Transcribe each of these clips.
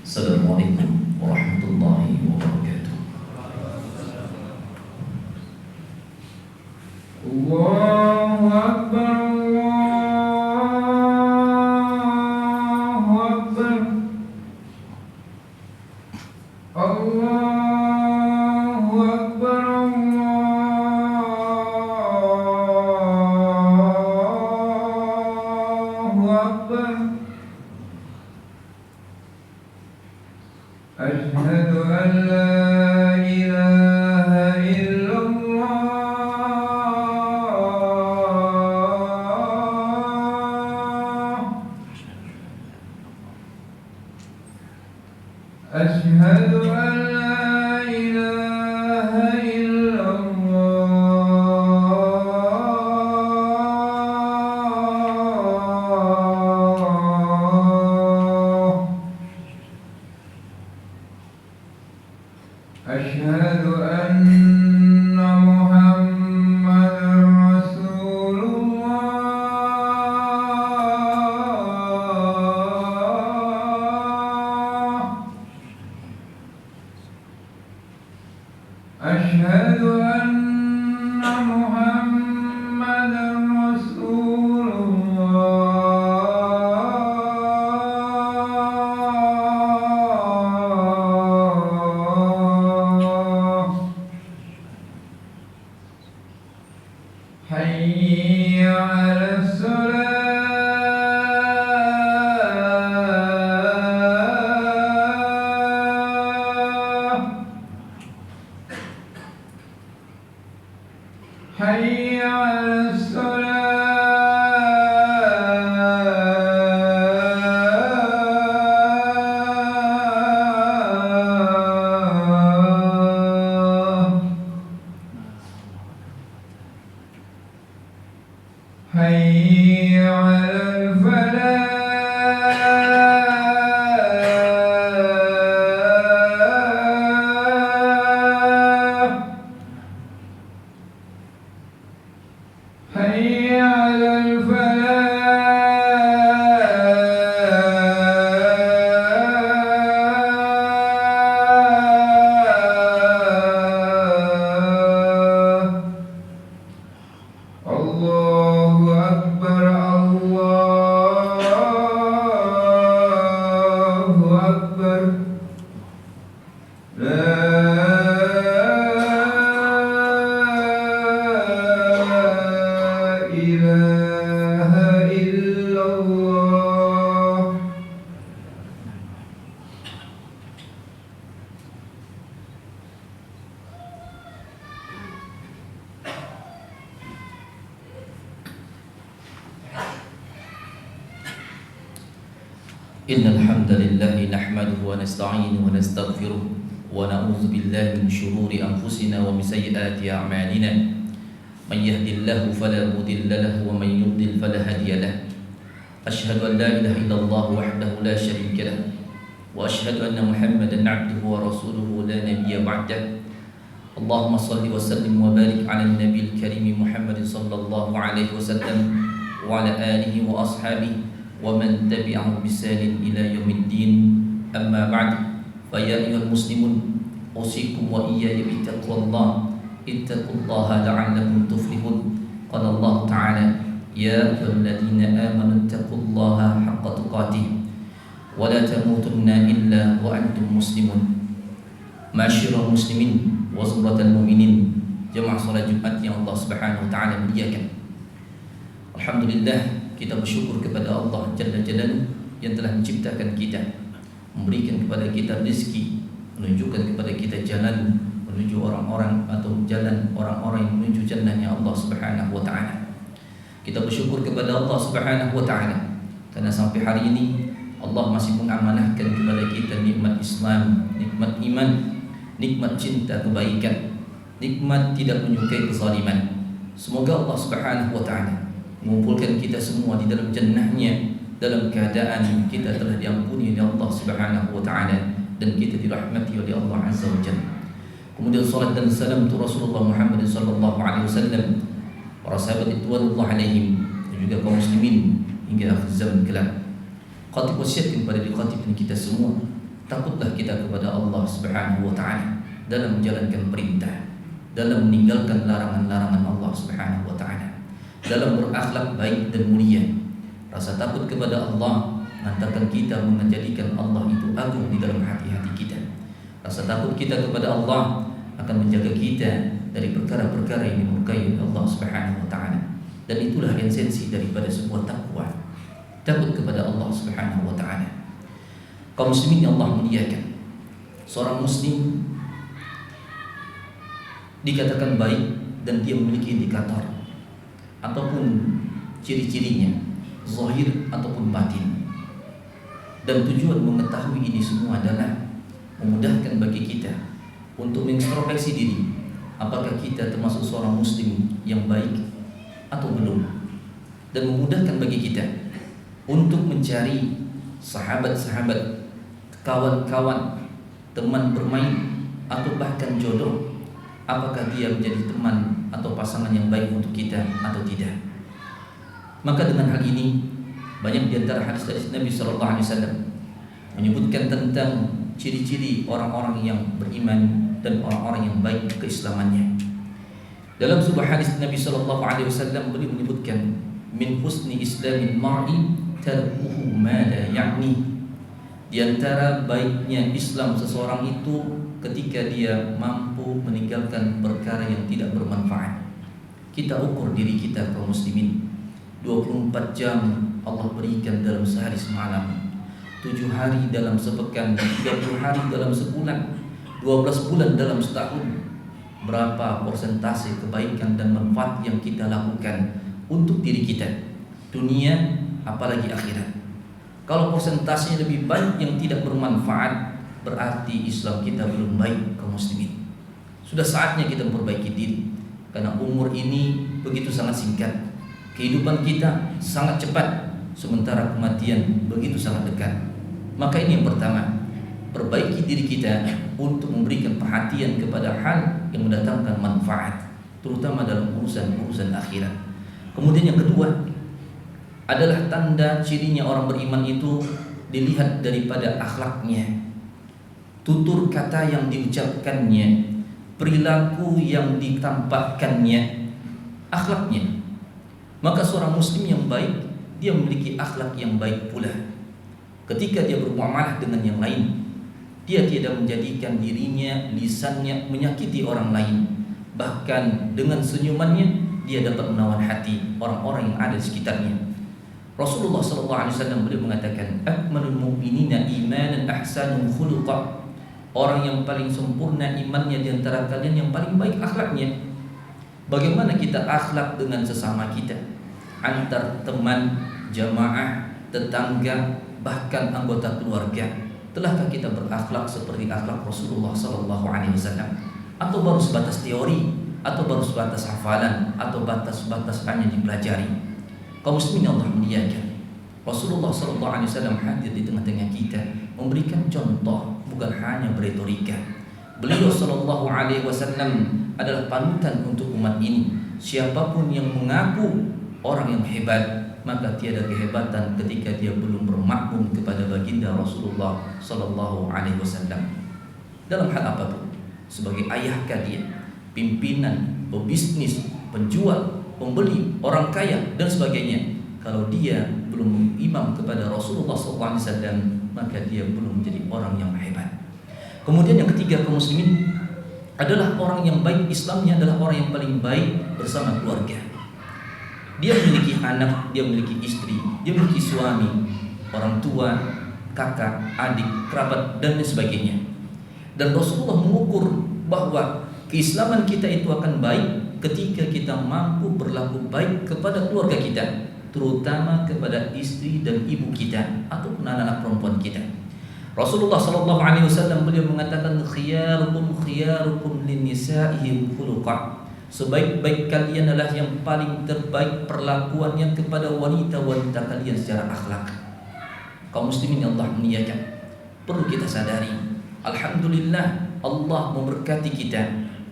Assalamualaikum warahmatullahi wabarakatuh. Allahu Akbar, Allahu Akbar, Allahu Akbar, Allahu Akbar. Asyhadu an la ilaha illallah. Asyhadu an la ilaha illallah. Asyhadu anna Muhammadar Rasulullah. Asyhadu anna Muhammadar Rasulullah. Hayya 'alas salah. Hayya 'alas salah. Hayya 'alal falah. Hayya 'alal falah. Allahu Akbar, Allahu Akbar. La ilaha illallah. Innal hamdalillah nahmaduhu wa nasta'inuhu wa nastaghfiruh wa na'udzu billahi min shururi anfusina wa min sayyiati a'malina. Man yahdihillahu fala mudilla lahu wa man yudlil fala hadiya lahu. Asyhadu an la ilaha illallah wahdahu la syarika lahu wa asyhadu anna Muhammadan 'abduhu wa rasuluhu la nabiyya ba'dahu. Allahumma shalli wa sallim wa barik 'ala an-nabiyil karim Muhammadin sallallahu alaihi wasallam wa 'ala alihi wa ashabihi ومن تبعهم بإحسان إلى يوم الدين. أما بعد فيا أيها المسلمون أوصيكم وإياي بتقوى الله. اتقوا الله لعلكم تفلحون. قال الله تعالى يا أيها الذين آمنوا اتقوا الله حق تقاته ولا تموتن إلا وأنتم مسلمون. معاشر المسلمين وزمرة المؤمنين jemaah salat Jumat yang Allah Subhanahu wa taala muliakan. Alhamdulillah, kita bersyukur kepada Allah Jalla Jalaluhu yang telah menciptakan kita, memberikan kepada kita rezeki, menunjukkan kepada kita jalan menuju orang-orang atau jalan orang-orang yang menuju jannahnya Allah Subhanahu wa taala. Kita bersyukur kepada Allah Subhanahu wa taala karena sampai hari ini Allah masih mengamanahkan kepada kita nikmat Islam, nikmat iman, nikmat cinta kebaikan, nikmat tidak menyukai kezaliman. Semoga Allah Subhanahu wa taala mengumpulkan kita semua di dalam jannahnya dalam keadaan kita telah diampuni oleh Allah Subhanahu wa taala dan kita dirahmati oleh Allah Azza wa Jalla. Kemudian salat dan salam untuk Rasulullah Muhammad sallallahu alaihi wasallam, para sahabat ridwanullah alaihim dan juga kaum muslimin hingga akhir zaman kelak. Khatib wasiatkan kepada diri khatib dan kita semua, takutlah kita kepada Allah Subhanahu wa taala dalam menjalankan perintah, dalam meninggalkan larangan-larangan Allah Subhanahu wa taala, dalam berakhlak baik dan mulia. Rasa takut kepada Allah mengantarkan kita menjadikan Allah itu agung di dalam hati-hati kita. Rasa takut kita kepada Allah akan menjaga kita dari perkara-perkara yang dimurkai oleh Allah Subhanahu wa taala. Dan itulah esensi daripada sebuah takwa. Takut kepada Allah Subhanahu wa taala. Kaum muslimin yang Allah muliakan. Seorang muslim dikatakan baik dan dia memiliki indikator ataupun ciri-cirinya, zahir ataupun batin. Dan tujuan mengetahui ini semua adalah memudahkan bagi kita untuk mengintrospeksi diri, apakah kita termasuk seorang muslim yang baik atau belum, dan memudahkan bagi kita untuk mencari sahabat-sahabat, kawan-kawan, teman bermain atau bahkan jodoh, apakah dia menjadi teman atau pasangan yang baik untuk kita atau tidak. Maka dengan hal ini banyak di antara hadis Nabi sallallahu alaihi wasallam menyebutkan tentang ciri-ciri orang-orang yang beriman dan orang-orang yang baik keislamannya. Dalam sebuah hadis Nabi sallallahu alaihi wasallam beliau menyebutkan min husni islamil mar'i tarkuhu ma la ya'ni. Di antara baiknya Islam seseorang itu ketika dia mampu meninggalkan perkara yang tidak bermanfaat. Kita ukur diri kita kaum muslimin. 24 jam Allah berikan dalam sehari semalam, 7 hari dalam sepekan, 30 hari dalam sebulan, 12 bulan dalam setahun. Berapa persentase kebaikan dan manfaat yang kita lakukan untuk diri kita, dunia apalagi akhirat. Kalau persentasenya lebih banyak yang tidak bermanfaat, berarti Islam kita belum baik kaum muslimin. Sudah saatnya kita memperbaiki diri, karena umur ini begitu sangat singkat. Kehidupan kita sangat cepat, sementara kematian begitu sangat dekat. Maka ini yang pertama, perbaiki diri kita untuk memberikan perhatian kepada hal yang mendatangkan manfaat, terutama dalam urusan akhirat. Kemudian yang kedua adalah tanda cirinya orang beriman itu dilihat daripada akhlaknya, tutur kata yang diucapkannya, perilaku yang ditampakkannya, akhlaknya. Maka seorang muslim yang baik, dia memiliki akhlak yang baik pula. Ketika dia bermuamalah dengan yang lain, dia tidak menjadikan dirinya, lisannya menyakiti orang lain. Bahkan dengan senyumannya dia dapat menawan hati orang-orang yang ada di sekitarnya. Rasulullah SAW beliau mengatakan, akmalul mu'minina imanan ahsanul khuluqa. Orang yang paling sempurna imannya di antara kalian yang paling baik akhlaknya. Bagaimana kita akhlak dengan sesama kita, antar teman, jamaah, tetangga, bahkan anggota keluarga? Telahkah kita berakhlak seperti akhlak Rasulullah SAW? Atau baru sebatas teori, atau baru sebatas hafalan, atau batas-batas hanya dipelajari? Kaum muslimin Allah muliakan, Rasulullah SAW hadir di tengah-tengah kita, memberikan contoh, bukan hanya beretorika. Beliau SAW adalah panutan untuk umat ini. Siapapun yang mengaku orang yang hebat, maka tiada kehebatan ketika dia belum bermakmum kepada baginda Rasulullah SAW. Dalam hal apapun, sebagai ayahkah dia, pimpinan, pebisnis, penjual, pembeli, orang kaya dan sebagainya. Kalau dia belum imam kepada Rasulullah SAW, maka dia belum menjadi orang yang hebat. Kemudian yang ketiga kaum muslimin adalah orang yang baik Islamnya adalah orang yang paling baik bersama keluarga. Dia memiliki anak, dia memiliki istri, dia memiliki suami, orang tua, kakak, adik, kerabat dan sebagainya. Dan Rasulullah mengukur bahwa keislaman kita itu akan baik ketika kita mampu berlaku baik kepada keluarga kita, terutama kepada istri dan ibu kita ataupun anak-anak perempuan kita. Rasulullah SAW beliau mengatakan, khiyarukum linnisa'ihim khuluqa. Sebaik-baik kalian adalah yang paling terbaik perlakuannya kepada wanita-wanita kalian secara akhlak. Kaum muslimin yang Allah muliakan, perlu kita sadari, alhamdulillah Allah memberkati kita,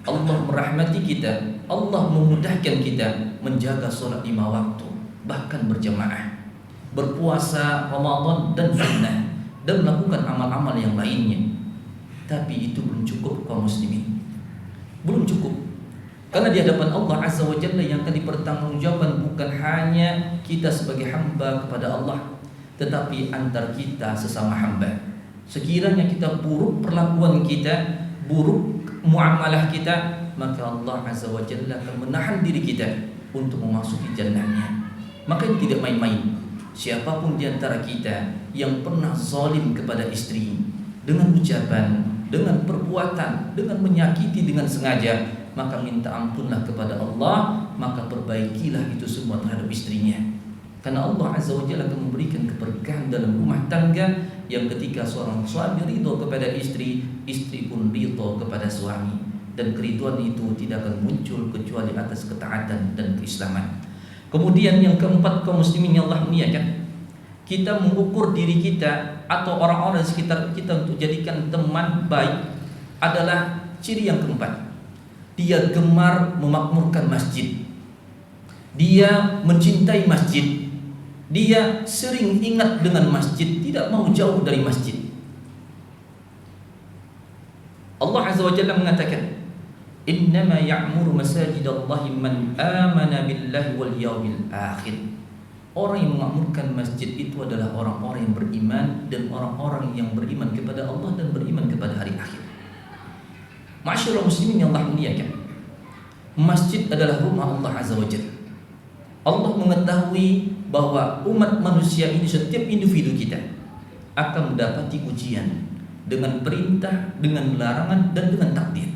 Allah merahmati kita, Allah memudahkan kita menjaga sholat 5 waktu, bahkan berjamaah, berpuasa Ramadan dan sunnah, dan melakukan amal-amal yang lainnya. Tapi itu belum cukup kaum muslimin. Belum cukup. Karena di hadapan Allah Azza wa Jalla yang akan dipertanggungjawabkan bukan hanya kita sebagai hamba kepada Allah, tetapi antar kita sesama hamba. Sekiranya kita buruk perlakuan kita, buruk muamalah kita, maka Allah Azza wa Jalla akan menahan diri kita untuk memasuki jannahnya. Maka ini tidak main-main. Siapapun di antara kita yang pernah zalim kepada istri dengan ucapan, dengan perbuatan, dengan menyakiti dengan sengaja, maka minta ampunlah kepada Allah, maka perbaikilah itu semua terhadap istrinya. Karena Allah Azza wa Jalla akan memberikan keberkahan dalam rumah tangga yang ketika seorang suami ridho kepada istri, istri pun ridho kepada suami. Dan keriduan itu tidak akan muncul kecuali atas ketaatan dan keislaman. Kemudian yang keempat, kaum muslimin yang Allah muliakan, kita mengukur diri kita atau orang-orang di sekitar kita untuk jadikan teman baik adalah ciri yang keempat. Dia gemar memakmurkan masjid. Dia mencintai masjid. Dia sering ingat dengan masjid, tidak mau jauh dari masjid. Allah Azza wa Jalla mengatakan, innama ya'muru masajidallahi man amana billahi wal yawmil akhir. Orang yang memakmurkan masjid itu adalah orang-orang yang beriman dan orang-orang yang beriman kepada Allah dan beriman kepada hari akhir. Ma'asyiral muslimin yang Allah muliakan, masjid adalah rumah Allah Azza wa Jalla. Allah mengetahui bahwa umat manusia ini, setiap individu kita akan mendapati ujian dengan perintah, dengan larangan, dan dengan takdir.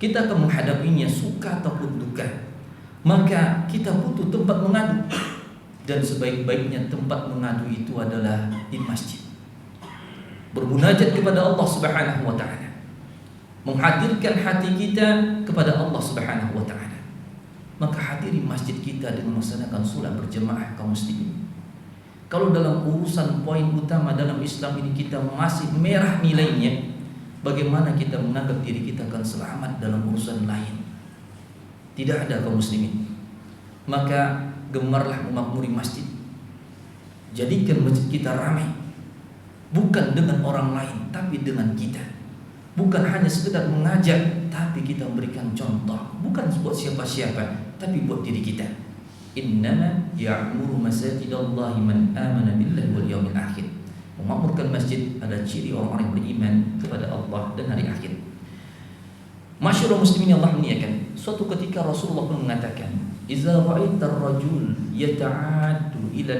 Kita akan menghadapinya suka ataupun duka. Maka kita butuh tempat mengadu. Dan sebaik-baiknya tempat mengadu itu adalah di masjid. Bermunajat kepada Allah Subhanahu wa taala. Menghadirkan hati kita kepada Allah Subhanahu wa taala. Maka hadiri masjid kita dengan melaksanakan salat berjemaah kaum muslimin. Kalau dalam urusan poin utama dalam Islam ini kita masih merah nilainya, bagaimana kita menganggap diri kita akan selamat dalam urusan lain? Tidak ada kaum muslimin. Maka gemarlah memakmuri masjid. Jadikan masjid kita ramai, bukan dengan orang lain, tapi dengan kita. Bukan hanya sekedar mengajak, tapi kita memberikan contoh. Bukan buat siapa-siapa, tapi buat diri kita. Innama ya'muru masajidallahi man amana billahi wal yawmil akhir. Memakmurkan masjid adalah ciri orang-orang yang beriman kepada Allah dan hari akhir. Masyaallah muslimin Allah muliakan. Suatu ketika Rasulullah pun mengatakan, "Idza ra'aita ar-rajul yata'addu ila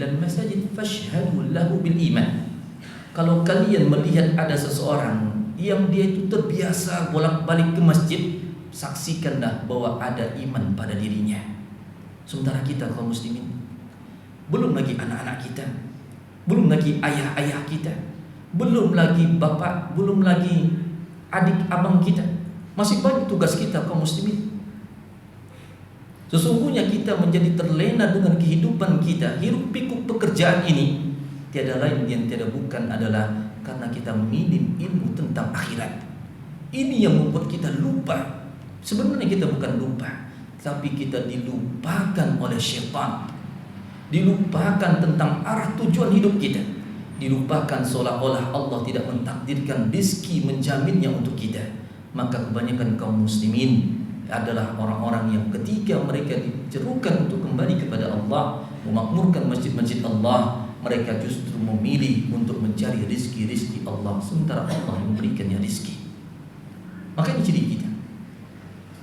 al-masajid fashhadu lahu bil iman." Kalau kalian melihat ada seseorang yang dia itu terbiasa bolak-balik ke masjid, saksikanlah bahwa ada iman pada dirinya. Sementara kita kaum muslimin, belum lagi anak-anak kita, belum lagi ayah-ayah kita, belum lagi bapak, belum lagi adik abang kita, masih banyak tugas kita kaum muslimin. Sesungguhnya kita menjadi terlena dengan kehidupan kita, hiruk pikuk pekerjaan ini, tiada lain yang tiada bukan adalah karena kita minim ilmu tentang akhirat. Ini yang membuat kita lupa. Sebenarnya kita bukan lupa, tapi kita dilupakan oleh syaitan. Dilupakan tentang arah tujuan hidup kita. Dilupakan seolah-olah Allah tidak mentakdirkan rezeki, menjaminnya untuk kita. Maka kebanyakan kaum muslimin adalah orang-orang yang ketika mereka dicerukan untuk kembali kepada Allah, memakmurkan masjid-masjid Allah, mereka justru memilih untuk mencari rizki-rizki Allah, sementara Allah yang memberikannya rizki. Maka ini ciri kita.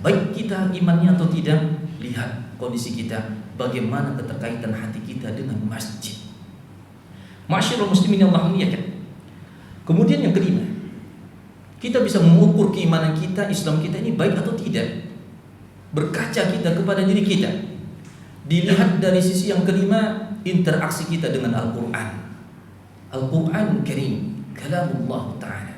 Baik kita imannya atau tidak, lihat kondisi kita, bagaimana keterkaitan hati kita dengan masjid. Masyaallah muslimin yang Allah muliakan. Kemudian yang kelima, kita bisa mengukur keimanan kita, Islam kita ini baik atau tidak. Berkaca kita kepada diri kita. Dilihat dari sisi yang kelima, interaksi kita dengan Al-Quran. Al-Quran Karim, kalamullah Ta'ala,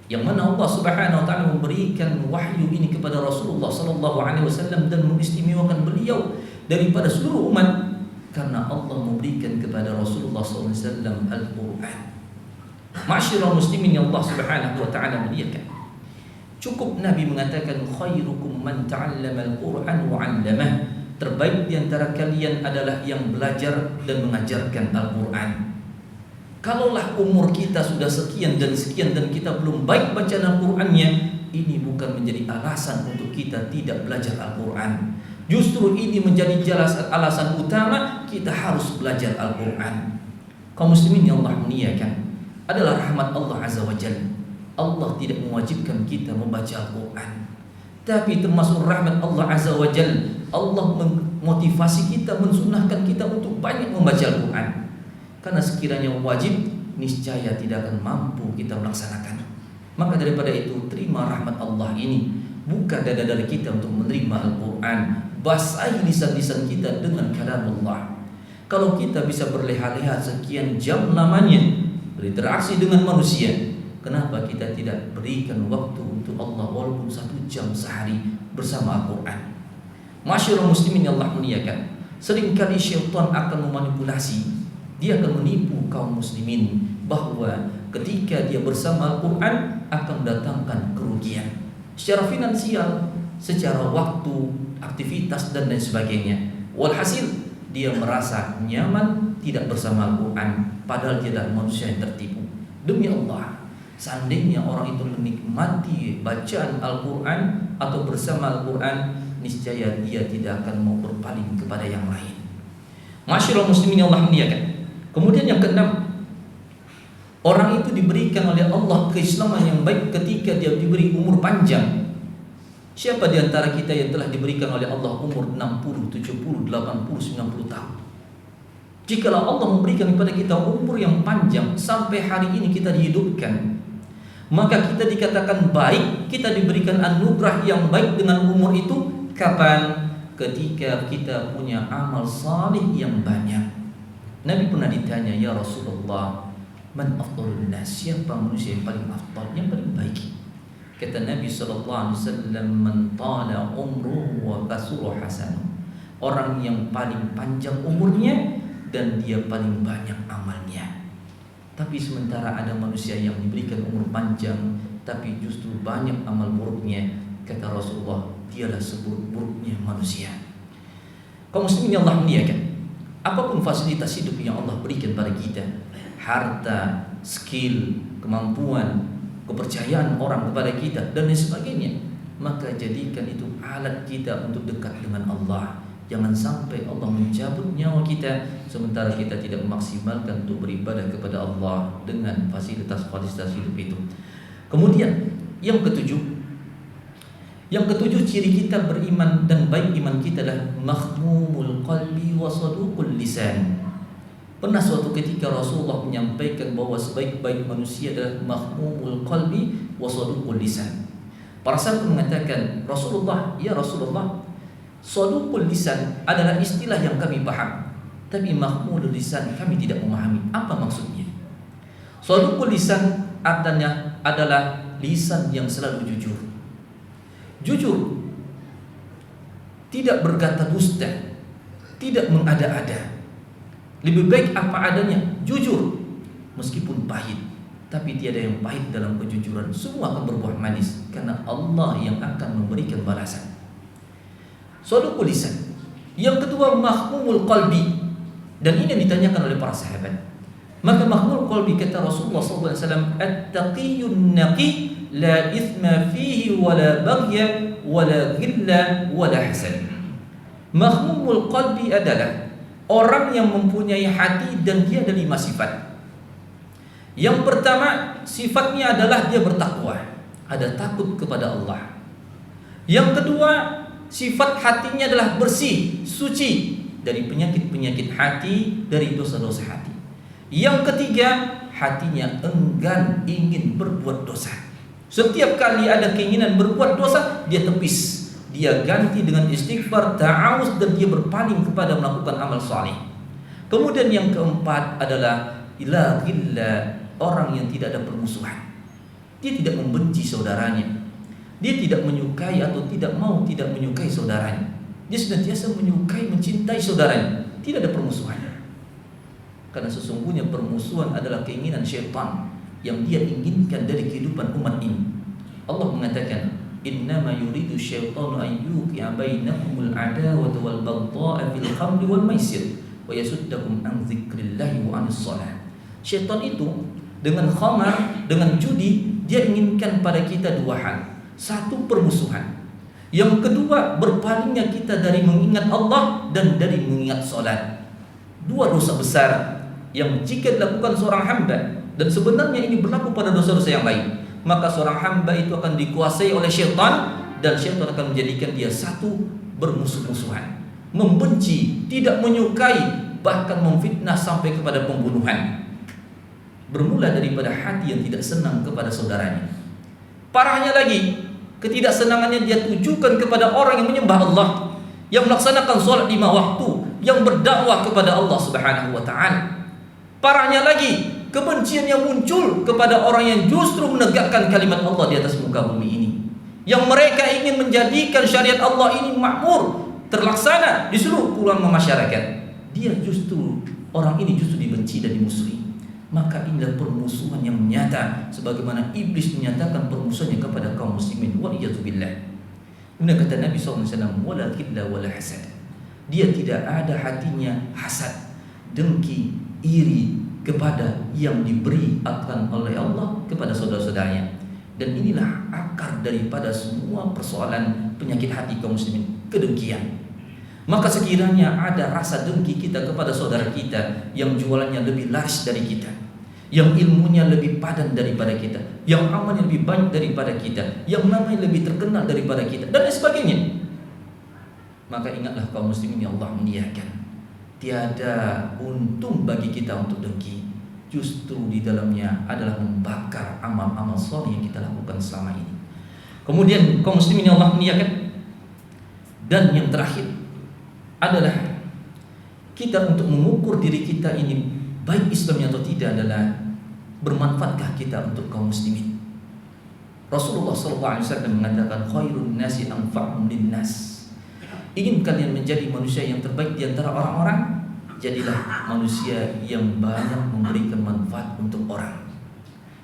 yang mana Allah Subhanahu wa Ta'ala memberikan wahyu ini kepada Rasulullah sallallahu alaihi wasallam dan mengistimewakan beliau daripada seluruh umat, karena Allah memberikan kepada Rasulullah sallallahu alaihi wasallam Al-Quran. Ma'asyiral muslimin yang Allah Subhanahu wa Ta'ala muliakan, cukup Nabi mengatakan, khairukum man ta'allama al-Quran wa 'allamah. Terbaik di antara kalian adalah yang belajar dan mengajarkan Al-Quran. Kalaulah umur kita sudah sekian dan sekian dan kita belum baik bacaan Al-Qur'annya, ini bukan menjadi alasan untuk kita tidak belajar Al-Qur'an. Justru ini menjadi alasan utama kita harus belajar Al-Qur'an. Kaum muslimin yang Allah muliakan, adalah rahmat Allah Azza wa Jalla. Allah tidak mewajibkan kita membaca Al-Qur'an, tapi termasuk rahmat Allah Azza wa Jalla, Allah memotivasi kita, mensunnahkan kita untuk banyak membaca Al-Qur'an. Karena sekiranya wajib, niscaya tidak akan mampu kita melaksanakan. Maka daripada itu, terima rahmat Allah ini. Buka dada-dada kita untuk menerima Al-Qur'an. Basahi lisan-lisan kita dengan kalam Allah. Kalau kita bisa berleha-leha sekian jam lamanya berinteraksi dengan manusia, kenapa kita tidak berikan waktu untuk Allah walaupun 1 jam sehari bersama Al-Qur'an? Masyarul muslimin yang Allah muliakan, seringkali syaitan akan memanipulasi. Dia akan menipu kaum muslimin bahwa ketika dia bersama Al-Qur'an akan mendatangkan kerugian secara finansial, secara waktu, aktivitas dan lain sebagainya. Walhasil dia merasa nyaman tidak bersama Al-Qur'an, padahal dia adalah manusia yang tertipu. Demi Allah, seandainya orang itu menikmati bacaan Al-Qur'an atau bersama Al-Qur'an, niscaya dia tidak akan mau berpaling kepada yang lain. Masyarul muslimin yang Allah muliakan. Kemudian yang keenam, orang itu diberikan oleh Allah keislaman yang baik ketika dia diberi umur panjang. Siapa di antara kita yang telah diberikan oleh Allah umur 60, 70, 80, 90 tahun? Jikalau Allah memberikan kepada kita umur yang panjang sampai hari ini kita dihidupkan, maka kita dikatakan baik, kita diberikan anugerah yang baik dengan umur itu. Kapan? Ketika kita punya amal salih yang banyak. Nabi pernah ditanya, ya Rasulullah, man afdalun nas, siapa manusia yang paling afdal, yang paling baik? Kata Nabi SAW, man tala umruhu wa kasura hasanuh, orang yang paling panjang umurnya dan dia paling banyak amalnya. Tapi sementara ada manusia yang diberikan umur panjang tapi justru banyak amal buruknya, kata Rasulullah, dialah seburuk-buruknya manusia. Kaum muslimin yang Allah muliakan, apapun fasilitas hidup yang Allah berikan pada kita, harta, skill, kemampuan, kepercayaan orang kepada kita dan lain sebagainya, maka jadikan itu alat kita untuk dekat dengan Allah. Jangan sampai Allah mencabut nyawa kita sementara kita tidak memaksimalkan untuk beribadah kepada Allah dengan fasilitas-fasilitas hidup itu. Kemudian yang ketujuh ciri kita beriman dan baik iman kita adalah makhmumul qalbi wa saduqul lisan. Pernah suatu ketika Rasulullah menyampaikan bahwa sebaik-baik manusia adalah makhmumul qalbi wa saduqul lisan. Para sahabat mengatakan, Rasulullah, ya Rasulullah, saduqul lisan adalah istilah yang kami paham, tapi makhmumul lisan kami tidak memahami. Apa maksudnya? Saduqul lisan adalah lisan yang selalu jujur. Jujur, tidak berkata dusta, tidak mengada-ada. Lebih baik apa adanya, jujur meskipun pahit, tapi tiada yang pahit dalam kejujuran. Semua akan berbuah manis karena Allah yang akan memberikan balasan. Saduqul lisan. Yang kedua, mahmumul qalbi, dan ini yang ditanyakan oleh para sahabat. Maka mahmumul qalbi, kata Rasulullah SAW, at-taqiyyun naqi la ithma fihi wala baghya wala ghilla wala hasad. Mahmumul qalbi adalah orang yang mempunyai hati dan dia ada 5 sifat. Yang pertama, sifatnya adalah dia bertakwa, ada takut kepada Allah. Yang kedua, sifat hatinya adalah bersih, suci dari penyakit-penyakit hati, dari dosa-dosa hati. Yang ketiga, hatinya enggan ingin berbuat dosa. Setiap kali ada keinginan berbuat dosa, dia tepis, dia ganti dengan istighfar, ta'awuz, dan dia berpaling kepada melakukan amal saleh. Kemudian yang keempat adalah ila ghilla, orang yang tidak ada permusuhan. Dia tidak membenci saudaranya, dia tidak menyukai atau tidak menyukai saudaranya. Dia senantiasa menyukai, mencintai saudaranya, tidak ada permusuhan. Karena sesungguhnya permusuhan adalah keinginan syaitan yang dia inginkan dari kehidupan umat ini. Allah mengatakan, innama yuridu syaitanu an yuqi'a bainakumul adawata wal baghdha'a fil khamri wal maisir wa yasuddakum an dzikrillahi wa anis shalah. Syaitan itu dengan khamar, dengan judi, dia inginkan pada kita dua hal. Satu, permusuhan. Yang kedua, berpalingnya kita dari mengingat Allah dan dari mengingat salat. Dua dosa besar yang jika dilakukan seorang hamba, dan sebenarnya ini berlaku pada dosa-dosa yang lain, maka seorang hamba itu akan dikuasai oleh syaitan, dan syaitan akan menjadikan dia satu, bermusuh-musuhan, membenci, tidak menyukai, bahkan memfitnah sampai kepada pembunuhan. Bermula daripada hati yang tidak senang kepada saudaranya. Parahnya lagi, ketidaksenangannya dia tujukan kepada orang yang menyembah Allah, yang melaksanakan sholat 5 waktu, yang berdakwah kepada Allah Subhanahu wa ta'ala. Parahnya lagi, kebencian yang muncul kepada orang yang justru menegakkan kalimat Allah di atas muka bumi ini, yang mereka ingin menjadikan syariat Allah ini makmur, terlaksana di seluruh ruang masyarakat. Dia justru, orang ini justru dibenci dan dimusuhi. Maka inilah permusuhan yang nyata, sebagaimana iblis menyatakan permusuhannya kepada kaum muslimin. Waliyadzubillah. Kemudian kata Nabi SAW, wala kidla wala hasad. Dia tidak ada hatinya hasad, dengki, iri kepada yang diberi akan oleh Allah kepada saudara-saudaranya. Dan inilah akar daripada semua persoalan penyakit hati kaum muslimin, kedengkian. Maka sekiranya ada rasa dengki kita kepada saudara kita yang jualannya lebih laris dari kita, yang ilmunya lebih padan daripada kita, yang amalnya lebih banyak daripada kita, yang namanya lebih terkenal daripada kita, dan lain sebagainya, maka ingatlah kaum muslimin yang Allah muliakan, tiada untung bagi kita untuk dengki. Justru di dalamnya adalah membakar amal-amal saleh yang kita lakukan selama ini. Kemudian kaum muslimin yang Allah muliakan, dan yang terakhir adalah kita untuk mengukur diri kita ini baik Islamnya atau tidak adalah bermanfaatkah kita untuk kaum muslimin. Rasulullah SAW mengatakan khairun nasi anfa'hum linnas. Ingin kalian menjadi manusia yang terbaik di antara orang-orang, jadilah manusia yang banyak memberikan manfaat untuk orang.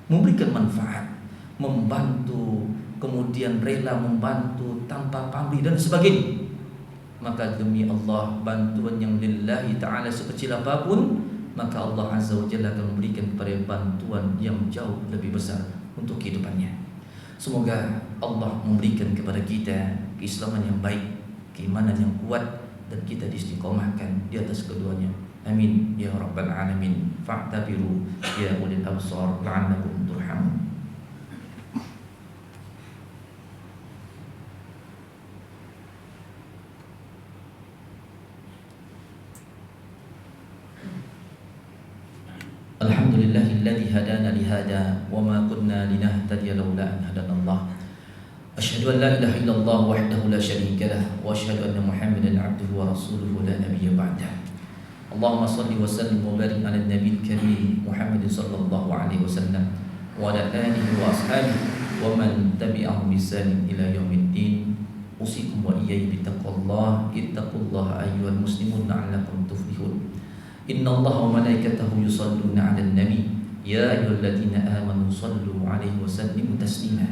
Memberikan manfaat, membantu, kemudian rela membantu tanpa pamrih dan sebagainya. Maka demi Allah, bantuan yang lillahi ta'ala sekecil apapun, maka Allah Azza wa Jalla akan memberikan kepada bantuan yang jauh lebih besar untuk kehidupannya. Semoga Allah memberikan kepada kita keislaman yang baik, keimanan yang kuat, dan kita diistiqomahkan di atas keduanya. Amin ya rabbal alamin. Fa'tabiru ya ulil absar la'allakum turhamun. Alhamdulillahilladzi hadana lihada wa ma kunna linahtadiya laula an hadana Allah. Asyhadu an la ilaha illallah wahdahu la syarika lah wa asyhadu anna Muhammadan abduhu wa rasuluhu la nabiyya ba'dah. Allahumma shalli wa sallim wa barik ala nabiyil karim Muhammad sallallahu alaihi wasallam wa ala alihi wa ashabihi wa man tabi'ahum bi ihsan ila yaumiddin. Usikum wa iyaya bi taqwallah, ittaqullaha ayyuhal muslimun la'allakum tuflihun. Inna Allah wa malaikatahu yusalluna 'alan nabi ya ayyuhalladzina amanu sallu 'alaihi wa sallimu taslima.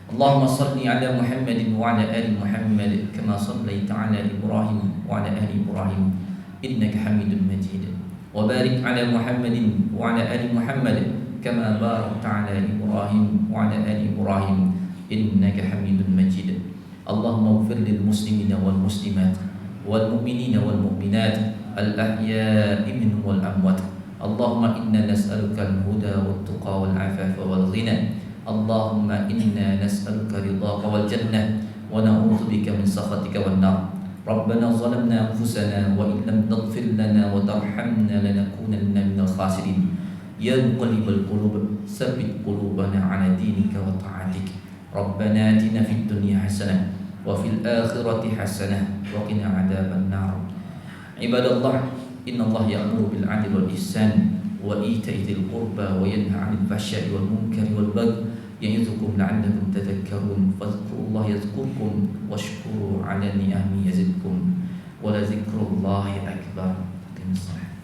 Allahumma salli 'ala Muhammadin wa 'ala ali Muhammad kama shallaita 'ala Ibrahim wa 'ala ali Ibrahim innaka Hamidum Majid. Wa barik 'ala Muhammadin wa 'ala ali Muhammad kama barakta 'ala Ibrahim wa 'ala ali Ibrahim innaka Hamidum Majid. Allahumma ighfir lil muslimina wal muslimat wal mu'minina wal mu'minat al-ahya'i minhum wal amwat. Allahumma inna nas'aluka al-huda wat tuqa wal 'afafa wal ghina. Allahumma inna nas'aluka ridhaka wal jannah wa na'udzu bika min sakhatika wan nar. Rabbana zalamna anfusana wa in lam taghfir lana wa tarhamna lanakunanna minal khasirin. Ya muqallibal qulub tsabbit qulubana 'ala dinika wa ta'atik. Rabbana atina fid dunya hasanah wa fil akhirati hasanah wa qina 'adzaban nar. Ibadallah, innallaha ya'muru bil 'adli wal ihsan wa ita'i dzil qurba wa yanha 'anil fahsya'i wal munkari wal baghi ya'izukum la'allakum tadhakkarun. Fadhkurullaha yadhkurkum washkuru 'ala ni'amihi yazidkum wa la dzikrullahi akbar. Aqimish shalah.